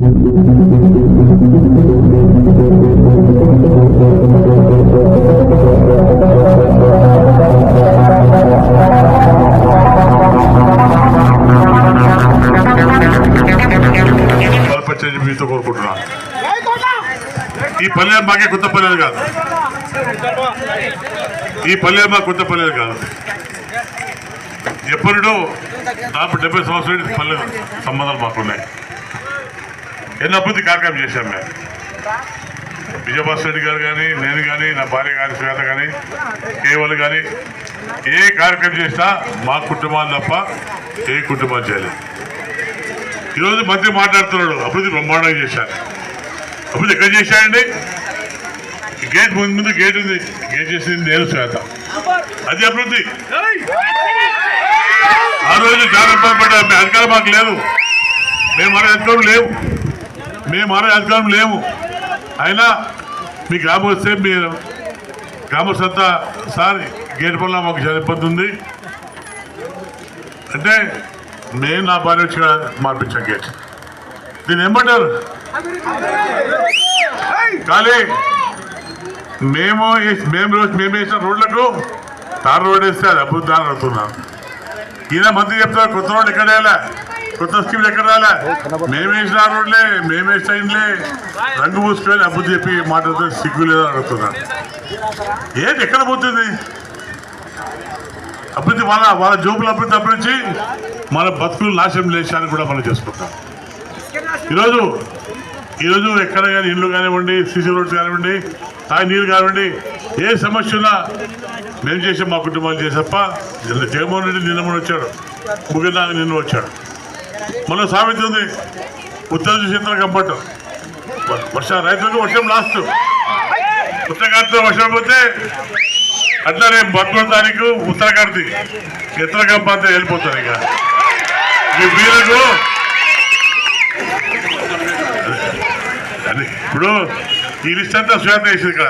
మీతో కోరుకుంటున్నా. ఈ పల్లె మాకే కొత్త పల్లెలు కాదు, ఈ పల్లె మా కొత్త పల్లెలు కాదు. ఎప్పుడూ దాదాపు 70 సంవత్సరాలు పల్లె సంబంధాలు మాకున్నాయి. ఎన్నో అభివృద్ధి కార్యక్రమం చేశాం మేము. విజయభాస్కర్ రెడ్డి గారు కానీ, నేను కానీ, నా భార్య కానీ, శ్వేత కానీ, కేవల్ కానీ ఏ కార్యక్రమం చేసినా మా కుటుంబాలు తప్ప ఏ కుటుంబాలు చేయలేదు. ఈరోజు మంత్రి మాట్లాడుతున్నాడు, అభివృద్ధి బ్రహ్మాండంగా చేశారు. అభివృద్ధి ఎక్కడ చేశాయండి? గేట్ ముందు గేట్ ఉంది, గేట్ చేసింది నేను శ్వేత, అది అభివృద్ధి. ఆ రోజు జాగ్రత్త పడ్డ అధికారం మాకు లేదు, మేము అనే అధికారం లేము. అయినా మీ గ్రామం వస్తే మీరు గ్రామస్థంతా సార్ గేట్ వల్ల మాకు చాలా ఇబ్బంది ఉంది అంటే నేను నా భార్య వచ్చి మార్పించాను గేట్. దీన్ని ఏమంటారు? కానీ మేము వేసిన రోడ్లకు తార్ రోడ్ వేస్తే అది అభివృద్ధి అని అవుతున్నాం. ఈయన మంత్రి చెప్తారు కొత్త రోడ్లు ఎక్కడ వేయాలా, కొత్త స్కీమ్లు ఎక్కడ రాలే, మేము వేసిన రోడ్లే, మేము వేసిన ఇండ్లే, రంగు పూసుకొని అభివృద్ధి చెప్పి మాట్లాడుతూ సిగ్గు లేదని అడుగుతున్నాను. ఏంటి ఎక్కడ పోతుంది అభివృద్ధి? వాళ్ళ జోబులు అభివృద్ధి అభివృద్ధి మన బతుకులు నాశనం లేచాలని కూడా మనం చేసుకుంటాం. ఈరోజు ఎక్కడ కానీ ఇల్లు కానివ్వండి, సీసీ రోడ్స్ కానివ్వండి, తాగి నీళ్ళు కానివ్వండి, ఏ సమస్య ఉన్నా మేము చేసాం, మా కుటుంబాలు చేసప్ప. జగన్మోహన్ రెడ్డి నిన్న వచ్చాడు, ముగ్గురు నిన్న వచ్చాడు. మన సామెత ఉంది, ఉత్తర చూసి ఇతర కంపట్టు. రైతులకు వర్షం లాస్ట్, ఉత్తరకార్తిలో వర్షం పోతే అట్లానే 11వ తారీఖు ఉత్తరకార్తి, ఇతర కంపంతా వెళ్ళిపోతారు. ఇక ఈ వీళ్ళకు అది ఇప్పుడు ఈ లిస్ట్ అంతా శ్వేత వేసింది. ఇక్కడ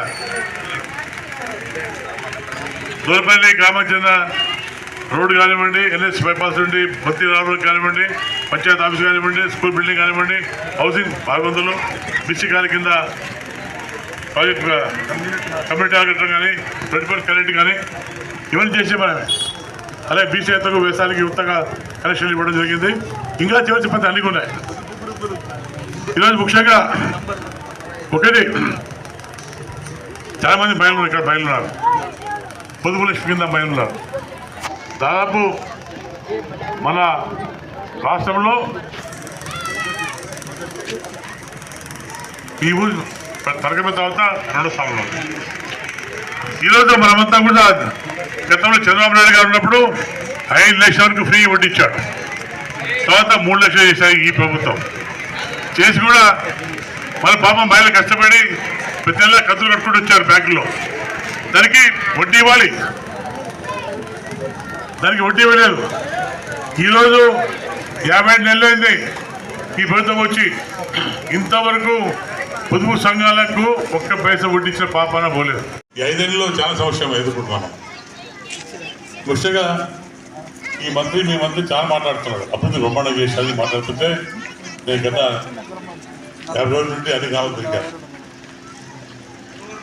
దూరపల్లి గ్రామం చెందిన రోడ్డు కానివ్వండి, ఎన్ఎస్ బైపాస్ నుండి బత్తి రోడ్ కానివ్వండి, పంచాయతీ ఆఫీస్ కానివ్వండి, స్కూల్ బిల్డింగ్ కానివ్వండి, హౌసింగ్ 500, బిసి కాలి కింద ప్రాజెక్ట్ కమ్యూనిటీ హాల్ కట్టడం కానీ, 24 కరెంట్ కానీ ఇవన్నీ చేసే మనమే. అలాగే బీసీ ఎత్తకు వ్యవసాయానికి ఉత్తగా కనెక్షన్లు ఇవ్వడం జరిగింది. ఇంకా చివరి పద్ధతి అన్నీ ఉన్నాయి. ఈరోజు ముఖ్యంగా ఒకటి చాలామంది మహిళలు ఇక్కడ బయలున్నారు, పొదుపు లక్ష్మి కింద బయలున్నారు. దాదాపు మన రాష్ట్రంలో ఈ ఊరు తరగతి తర్వాత 2వ స్థానంలో ఉంది. ఈరోజు మనమంతా కూడా గతంలో చంద్రబాబు నాయుడు గారు ఉన్నప్పుడు 5 లక్షలకు ఫ్రీ వడ్డిచ్చాడు. తర్వాత 3 లక్షలు చేశారు ఈ ప్రభుత్వం. చేసి కూడా మన పాపం మహిళలు కష్టపడి ప్రతి నెల ఖర్చులు కట్టుకుంటూ వచ్చారు బ్యాంకులో. దానికి వడ్డీ ఇవ్వాలి, దానికి వడ్డీ ఇవ్వలేదు. ఈరోజు 50 నెలలైంది ఈ ప్రభుత్వం వచ్చి, ఇంతవరకు పొదుపు సంఘాలకు 1 పైసా వడ్డించిన పాపాన పోలేదు. ఈ 5 ఏళ్ళలో చాలా సమస్యలు ఎదుర్కొంటున్నాం. ముఖ్యంగా మీ మంత్రి చాలా మాట్లాడుతున్నారు, అభివృద్ధి బ్రహ్మాండం చేసి మాట్లాడుతుంటే నేను గత 50 రోజుల నుండి అన్ని గ్రామాలు తిరిగాను.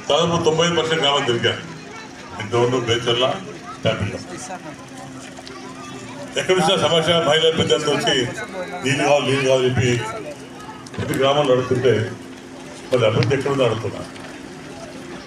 దాదాపు 90% గ్రామాలు తిరిగాను. ఇంతవరకు బేచర్ల ట్యాపిల్లో ఎక్కడ వచ్చిన సమస్య మహిళల పెద్దలతో వచ్చి నీళ్ళు కావాలి చెప్పి ప్రతి గ్రామంలో అడుగుతుంటే మరి అభివృద్ధి ఎక్కడుందో అడుగుతున్నా.